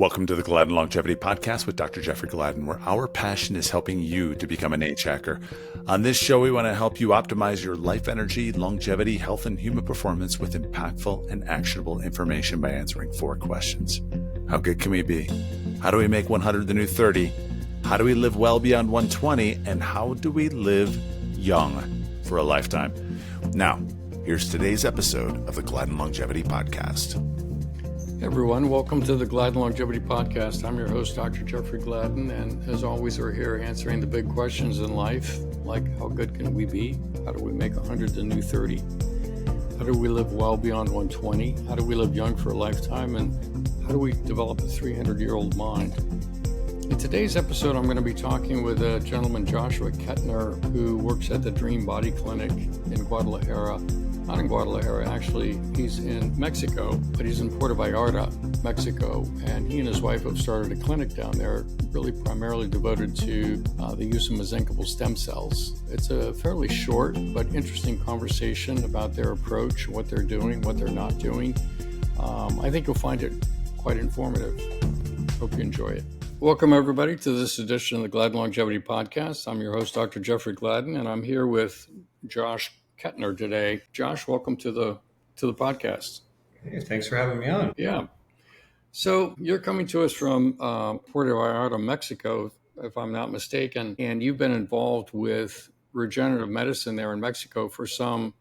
Welcome to the Gladden Longevity Podcast with Dr. Jeffrey Gladden, where our passion is helping you to become an age hacker. On this show, we want to help you optimize your life energy, longevity, health, and human performance with impactful and actionable information by answering 4 questions. How good can we be? How do we make 100 the new 30? How do we live well beyond 120? And how do we live young for a lifetime? Now, here's today's episode of the Gladden Longevity Podcast. Hey everyone, welcome to the Gladden Longevity Podcast. I'm your host, Dr. Jeffrey Gladden, and as always, we're here answering the big questions in life, like how good can we be? How do we make 100 the new 30? How do we live well beyond 120? How do we live young for a lifetime? And how do we develop a 300-year-old mind? In today's episode, I'm going to be talking with a gentleman, Joshua Kettner, who works at the Dream Body Clinic in Guadalajara. Not in Guadalajara, actually. He's in Mexico, but he's in Puerto Vallarta, Mexico. And he and his wife have started a clinic down there, really primarily devoted to the use of mesenchymal stem cells. It's a fairly short but interesting conversation about their approach, what they're doing, what they're not doing. I think you'll find it quite informative. Hope you enjoy it. Welcome, everybody, to this edition of the Gladden Longevity Podcast. I'm your host, Dr. Jeffrey Gladden, and I'm here with Josh Kettner today. Josh, welcome to the podcast. Hey, thanks for having me on. Yeah. So you're coming to us from Puerto Vallarta, Mexico, if I'm not mistaken, and you've been involved with regenerative medicine there in Mexico for some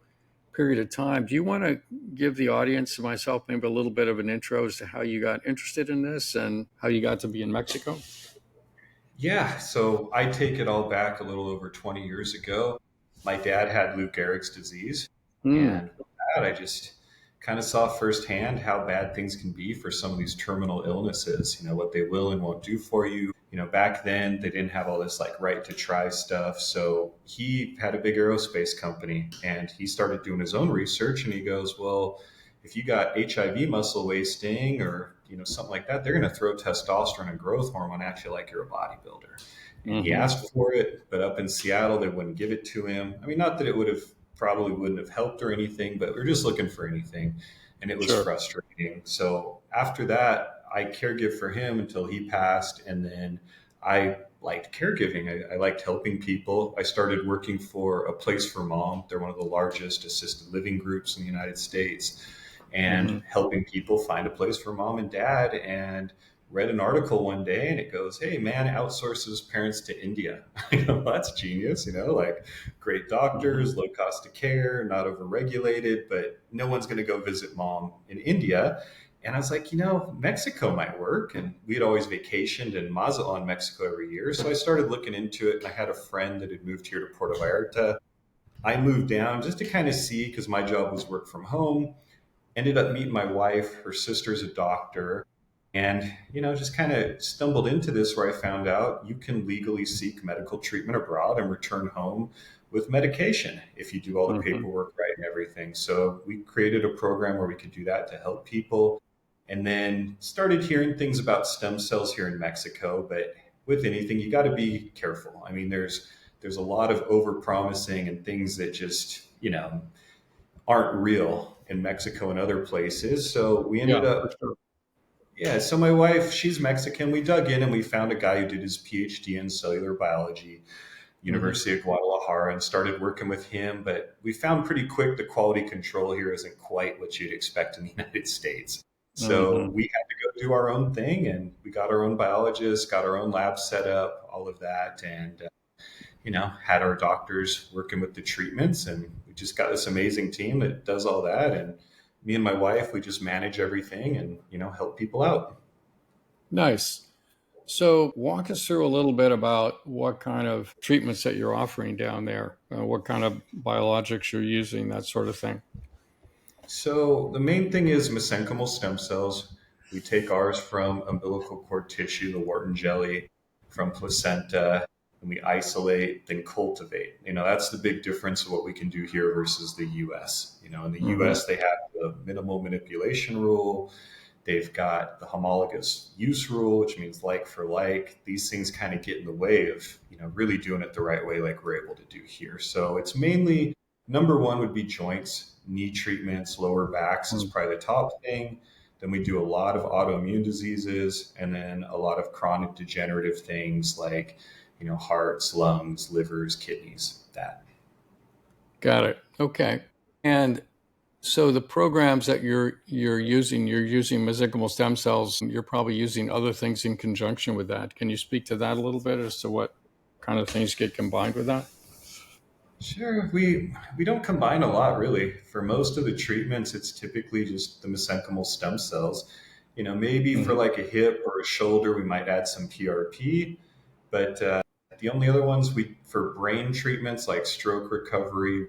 period of time. Do you want to give the audience and myself maybe a little bit of an intro as to how you got interested in this and how you got to be in Mexico? Yeah, so I take it all back a little over 20 years ago. My dad had Lou Gehrig's disease, and with that, I just kind of saw firsthand how bad things can be for some of these terminal illnesses, what they will and won't do for you. Back then, they didn't have all this right to try stuff. So he had a big aerospace company, and he started doing his own research, and he goes, well, if you got HIV muscle wasting or, something like that, they're going to throw testosterone and growth hormone at you like you're a bodybuilder. And he asked for it, but up in Seattle, they wouldn't give it to him. I mean, not that it probably wouldn't have helped or anything, but we're just looking for anything. And it was frustrating. So after that, I caregived for him until he passed. And then I liked caregiving. I liked helping people. I started working for A Place for Mom. They're one of the largest assisted living groups in the United States, and helping people find a place for mom and dad. And read an article one day and it goes, hey, man outsources parents to India. That's genius, great doctors, low cost of care, not overregulated, but no one's going to go visit mom in India. And I was like, Mexico might work. And we had always vacationed in Mazatlan, Mexico every year. So I started looking into it, and I had a friend that had moved here to Puerto Vallarta. I moved down just to kind of see, because my job was work from home. Ended up meeting my wife. Her sister's a doctor. And, just kind of stumbled into this where I found out you can legally seek medical treatment abroad and return home with medication if you do all the paperwork right and everything. So we created a program where we could do that to help people, and then started hearing things about stem cells here in Mexico. But with anything, you got to be careful. I mean, there's a lot of overpromising and things that just, aren't real in Mexico and other places. So we ended up... Yeah, so my wife, she's Mexican. We dug in and we found a guy who did his PhD in cellular biology, University of Guadalajara, and started working with him. But we found pretty quick the quality control here isn't quite what you'd expect in the United States. So we had to go do our own thing, and we got our own biologists, got our own lab set up, all of that, and had our doctors working with the treatments, and we just got this amazing team that does all that. And me and my wife, we just manage everything and, help people out. Nice. So walk us through a little bit about what kind of treatments that you're offering down there, what kind of biologics you're using, that sort of thing. So the main thing is mesenchymal stem cells. We take ours from umbilical cord tissue, the Wharton jelly, from placenta, and we isolate, then cultivate. That's the big difference of what we can do here versus the U.S. In the U.S., they have the minimal manipulation rule. They've got the homologous use rule, which means like for like. These things kind of get in the way of, really doing it the right way like we're able to do here. So it's mainly, number one would be joints, knee treatments, lower backs is probably the top thing. Then we do a lot of autoimmune diseases, and then a lot of chronic degenerative things like, hearts, lungs, livers, kidneys, that. Got it. Okay. And so the programs that you're using mesenchymal stem cells. You're probably using other things in conjunction with that. Can you speak to that a little bit as to what kind of things get combined with that? Sure. We don't combine a lot really. For most of the treatments, it's typically just the mesenchymal stem cells. Maybe for Hmm. like a hip or a shoulder, we might add some PRP. But the only other ones for brain treatments like stroke recovery,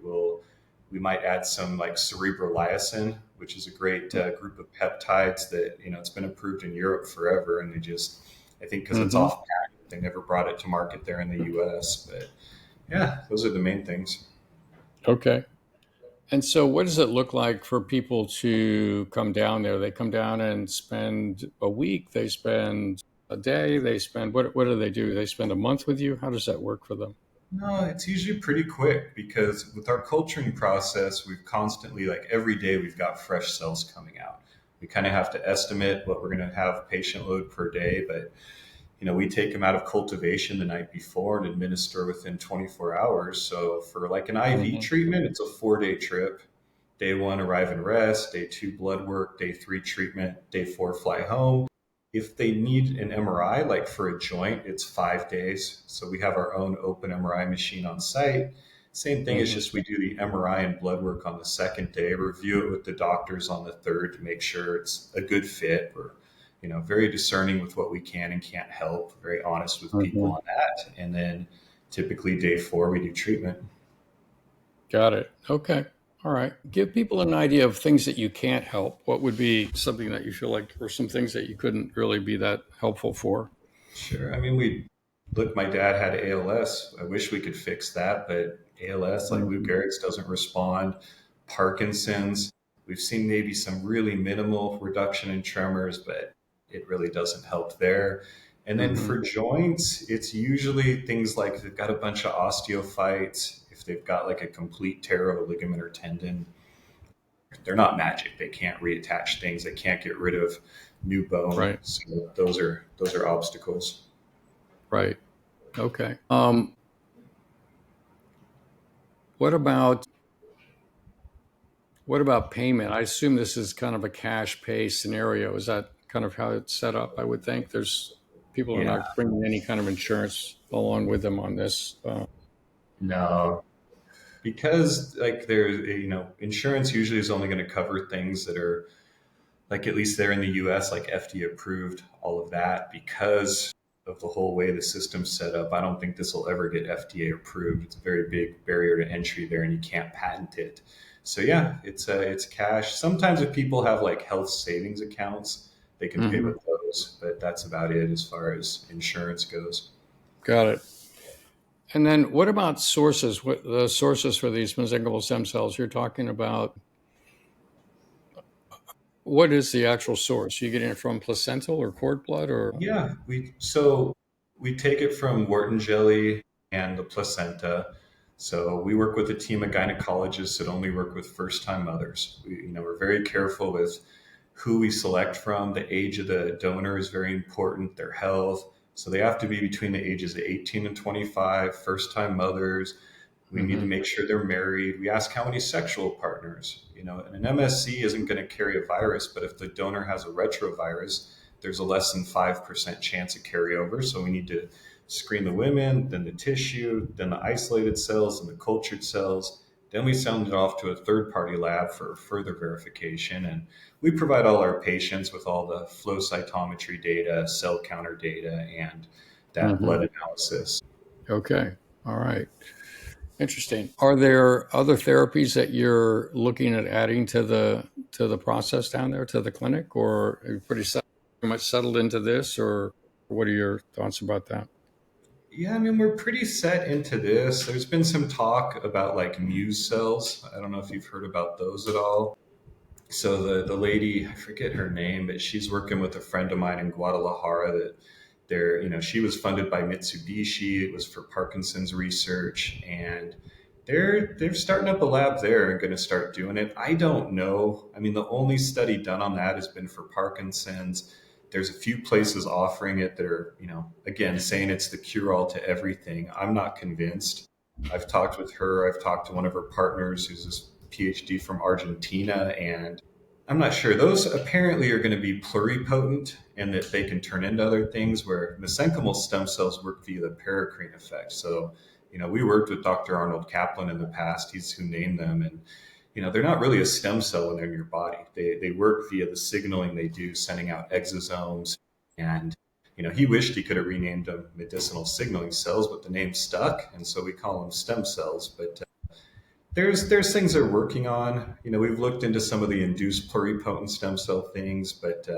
we might add some like cerebrolysine, which is a great group of peptides that it's been approved in Europe forever, and I think because it's Hmm. off patent, they never brought it to market there in the U.S. But yeah, those are the main things. Okay. And so what does it look like for people to come down there? They come down and spend a week, they spend a day, they spend, what do they do? They spend a month with you? How does that work for them? No, it's usually pretty quick because with our culturing process, we've constantly, like every day, we've got fresh cells coming out. We kind of have to estimate what we're going to have patient load per day, but we take them out of cultivation the night before and administer within 24 hours. So for like an IV Hmm. treatment, it's a 4-day trip. Day one, arrive and rest. Day two, blood work. Day three, treatment. Day four, fly home. If they need an MRI, like for a joint, it's 5 days. So we have our own open MRI machine on site. Same thing, it's Hmm. just we do the MRI and blood work on the second day, review it with the doctors on the third to make sure it's a good fit. We're, very discerning with what we can and can't help, very honest with people Hmm. on that. And then typically day four, we do treatment. Got it. Okay. All right. Give people an idea of things that you can't help. What would be something that you feel like, or some things that you couldn't really be that helpful for? Sure. I mean, my dad had ALS. I wish we could fix that, but ALS, like Lou Mhm. Gehrig's, doesn't respond. Parkinson's, we've seen maybe some really minimal reduction in tremors, but it really doesn't help there. And then Hmm. for joints, it's usually things like they've got a bunch of osteophytes. If they've got like a complete tear of a ligament or tendon, they're not magic. They can't reattach things. They can't get rid of new bone. Right. So those are obstacles. Right. Okay. What about payment? I assume this is kind of a cash pay scenario. Is that kind of how it's set up? I would think there's people are Yeah. not bringing any kind of insurance along with them on this. No, because like there's insurance usually is only going to cover things that are like, at least there in the US, like FDA approved, all of that. Because of the whole way the system's set up, I don't think this will ever get FDA approved. It's a very big barrier to entry there, and you can't patent it. So yeah, it's cash. Sometimes if people have like health savings accounts, they can pay Mhm. with those, but that's about it as far as insurance goes. Got it. And then what about sources? What the sources for these mesenchymal stem cells? You're talking about what is the actual source? You getting it from placental or cord blood or? Yeah, we take it from Wharton jelly and the placenta. So we work with a team of gynecologists that only work with first-time mothers. We're very careful with who we select from. The age of the donor is very important, their health. So they have to be between the ages of 18 and 25, first-time mothers. We need to Mhm. make sure they're married. We ask how many sexual partners, and an MSC isn't going to carry a virus, but if the donor has a retrovirus, there's a less than 5% chance of carryover. So we need to screen the women, then the tissue, then the isolated cells and the cultured cells. Then we send it off to a third party lab for further verification. And we provide all our patients with all the flow cytometry data, cell counter data, and that Mhm. blood analysis. Okay. All right. Interesting. Are there other therapies that you're looking at adding to the process down there to the clinic, or are you pretty much settled into this, or what are your thoughts about that? Yeah, I mean, we're pretty set into this. There's been some talk about like muse cells. I don't know if you've heard about those at all. So the lady, I forget her name, but she's working with a friend of mine in Guadalajara that she was funded by Mitsubishi. It was for Parkinson's research, and They're starting up a lab there and going to start doing it. I don't know. I mean, the only study done on that has been for Parkinson's. There's a few places offering it that are, again, saying it's the cure all to everything. I'm not convinced. I've talked with her. I've talked to one of her partners who's a PhD from Argentina, and I'm not sure. Those apparently are going to be pluripotent and that they can turn into other things, where mesenchymal stem cells work via the paracrine effect. So, we worked with Dr. Arnold Kaplan in the past. He's who named them. And, they're not really a stem cell when they're in your body. They work via the signaling they do, sending out exosomes. And, he wished he could have renamed them medicinal signaling cells, but the name stuck. And so we call them stem cells. But there's things they're working on. We've looked into some of the induced pluripotent stem cell things, but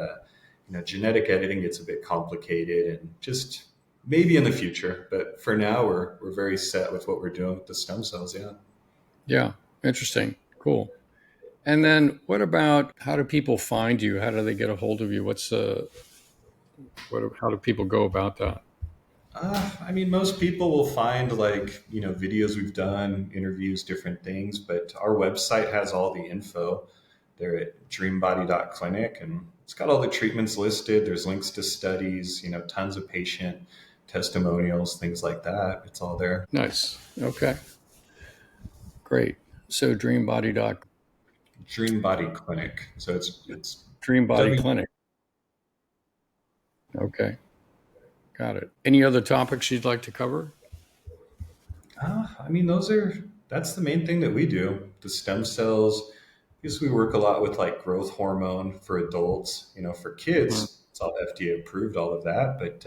genetic editing gets a bit complicated, and just maybe in the future. But for now, we're very set with what we're doing with the stem cells. Yeah. Yeah. Interesting. Cool. And then what about, how do people find you? How do they get a hold of you? How do people go about that? I mean, most people will find videos we've done, interviews, different things, but our website has all the info. They're at dreambody.clinic, and it's got all the treatments listed. There's links to studies, tons of patient testimonials, things like that. It's all there. Nice. Okay. Great. So Dream Body Clinic. So it's Dream Body Clinic. Okay. Got it. Any other topics you'd like to cover? I mean, that's the main thing that we do. The stem cells, because we work a lot with growth hormone for adults. For kids, It's all FDA approved, all of that. But,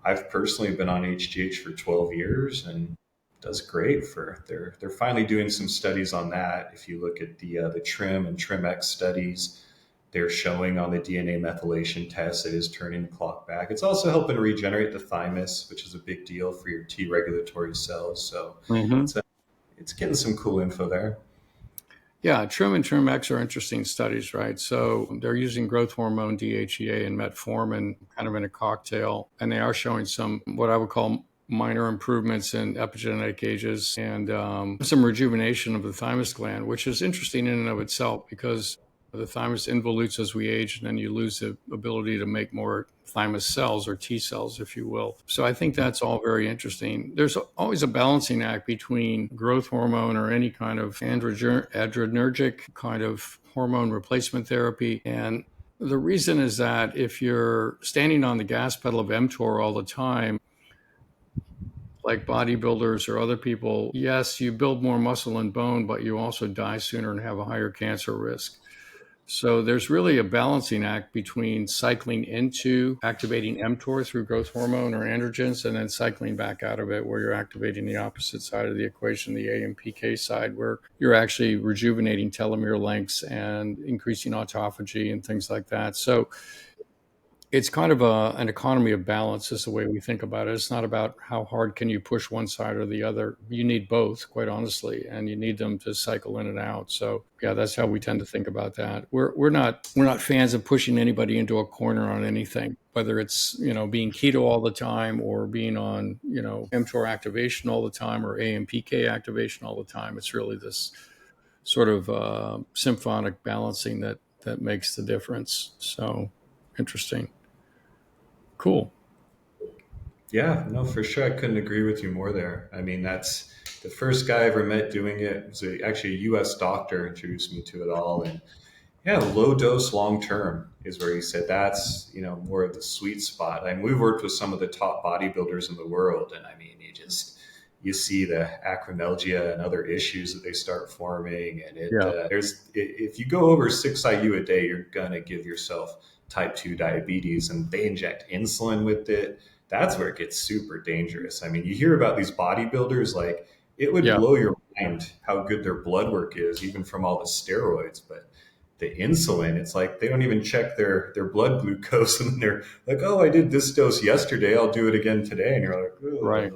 I've personally been on HGH for 12 years and it does great they're finally doing some studies on that. If you look at the TRIM and TRIM-X studies, they're showing on the DNA methylation test it is turning the clock back. It's also helping regenerate the thymus, which is a big deal for your T regulatory cells. So it's getting some cool info there. Yeah, TRIM and TRIM-X are interesting studies, right? So they're using growth hormone, DHEA, and metformin kind of in a cocktail, and they are showing some what I would call minor improvements in epigenetic ages and some rejuvenation of the thymus gland, which is interesting in and of itself because the thymus involutes as we age, and then you lose the ability to make more thymus cells, or T cells, if you will. So I think that's all very interesting. There's always a balancing act between growth hormone or any kind of adrenergic kind of hormone replacement therapy. And the reason is that if you're standing on the gas pedal of mTOR all the time, like bodybuilders or other people, yes, you build more muscle and bone, but you also die sooner and have a higher cancer risk. So there's really a balancing act between cycling into activating mTOR through growth hormone or androgens, and then cycling back out of it where you're activating the opposite side of the equation, the AMPK side, where you're actually rejuvenating telomere lengths and increasing autophagy and things like that. So it's kind of an economy of balance is the way we think about it. It's not about how hard can you push one side or the other. You need both, quite honestly, and you need them to cycle in and out. So yeah, that's how we tend to think about that. We're not fans of pushing anybody into a corner on anything, whether it's being keto all the time or being on mTOR activation all the time or AMPK activation all the time. It's really this sort of symphonic balancing that makes the difference. So interesting. Cool. Yeah, no, for sure. I couldn't agree with you more there. I mean, that's the first guy I ever met doing it was actually a US doctor introduced me to it all. And yeah, low dose long term is where he said that's, more of the sweet spot. I mean, we've worked with some of the top bodybuilders in the world. And I mean, you see the acromegalia and other issues that they start forming. And if you go over 6 IU a day, you're going to give yourself type 2 diabetes, and they inject insulin with it. That's where it gets super dangerous. I mean, you hear about these bodybuilders, it would blow your mind how good their blood work is, even from all the steroids. But the insulin, it's like they don't even check their blood glucose, and they're like, oh, I did this dose yesterday, I'll do it again today. And you're like, oh, right.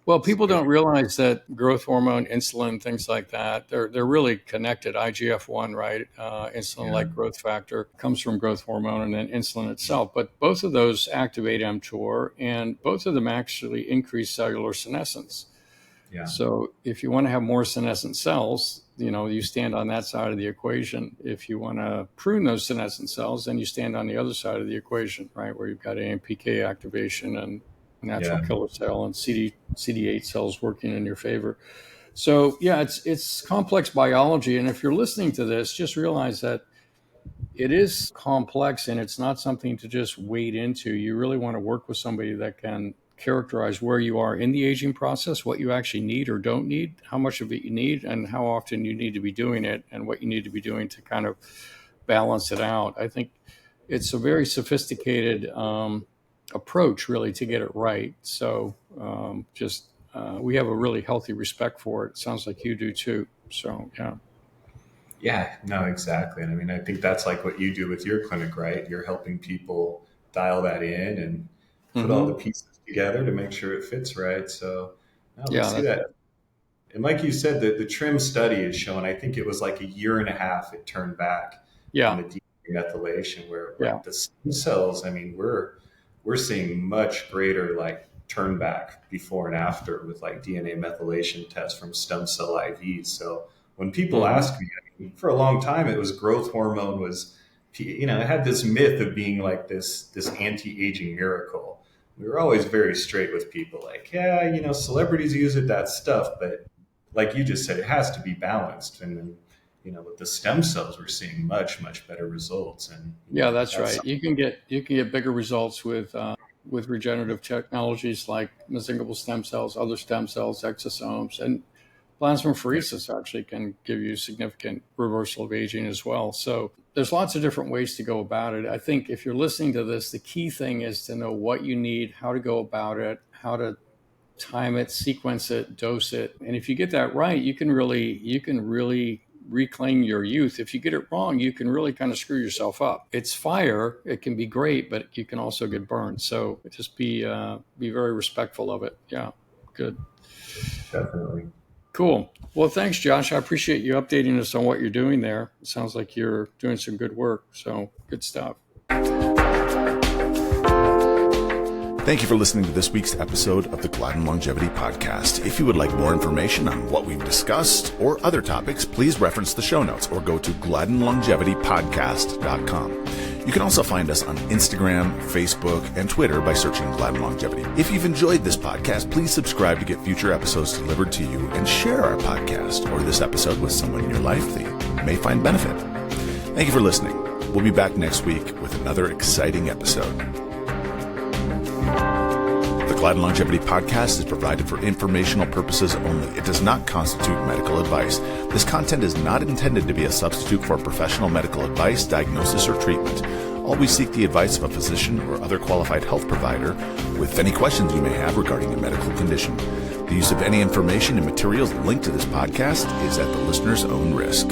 Well, people don't realize that growth hormone, insulin, things like that, they're really connected. IGF-1, right? Insulin-like growth factor comes from growth hormone and then insulin itself. But both of those activate mTOR, and both of them actually increase cellular senescence. Yeah. So if you want to have more senescent cells, you stand on that side of the equation. If you want to prune those senescent cells, then you stand on the other side of the equation, right, where you've got AMPK activation and natural killer cell and CD8 cells working in your favor. So yeah, it's complex biology. And if you're listening to this, just realize that it is complex and it's not something to just wade into. You really want to work with somebody that can characterize where you are in the aging process, what you actually need or don't need, how much of it you need, and how often you need to be doing it, and what you need to be doing to kind of balance it out. I think it's a very sophisticated approach, really, to get it right. So we have a really healthy respect for it. It sounds like you do too. So, yeah. Yeah, no, exactly. And I mean, I think that's like what you do with your clinic, right? You're helping people dial that in and put all the pieces together to make sure it fits right. So we see that. And like you said, the TRIM study is showing, I think it was like a year and a half it turned back on the methylation, where like the stem cells, I mean, we're seeing much greater like turn back before and after with like DNA methylation tests from stem cell IVs. So when people ask me, I mean, for a long time, it was growth hormone was, it had this myth of being like this anti-aging miracle. We were always very straight with people, like, celebrities use it, that stuff. But like you just said, it has to be balanced. And then, with the stem cells, we're seeing much, much better results. And that's right. You can get bigger results with regenerative technologies like mesenchymal stem cells, other stem cells, exosomes, and plasmapheresis actually can give you significant reversal of aging as well. So there's lots of different ways to go about it. I think if you're listening to this, the key thing is to know what you need, how to go about it, how to time it, sequence it, dose it. And if you get that right, you can really reclaim your youth. If you get it wrong, you can really kind of screw yourself up. It's fire. It can be great, but you can also get burned. So just be very respectful of it. Yeah, good. Definitely. Cool. Well, thanks, Josh. I appreciate you updating us on what you're doing there. It sounds like you're doing some good work. So good stuff. Thank you for listening to this week's episode of the Gladden Longevity Podcast. If you would like more information on what we've discussed or other topics, please reference the show notes or go to gladdenlongevitypodcast.com. You can also find us on Instagram, Facebook, and Twitter by searching Gladden Longevity. If you've enjoyed this podcast, please subscribe to get future episodes delivered to you and share our podcast or this episode with someone in your life that you may find benefit. Thank you for listening. We'll be back next week with another exciting episode. The Gladden Longevity Podcast is provided for informational purposes only. It does not constitute medical advice. This content is not intended to be a substitute for professional medical advice, diagnosis, or treatment. Always seek the advice of a physician or other qualified health provider with any questions you may have regarding a medical condition. The use of any information and materials linked to this podcast is at the listener's own risk.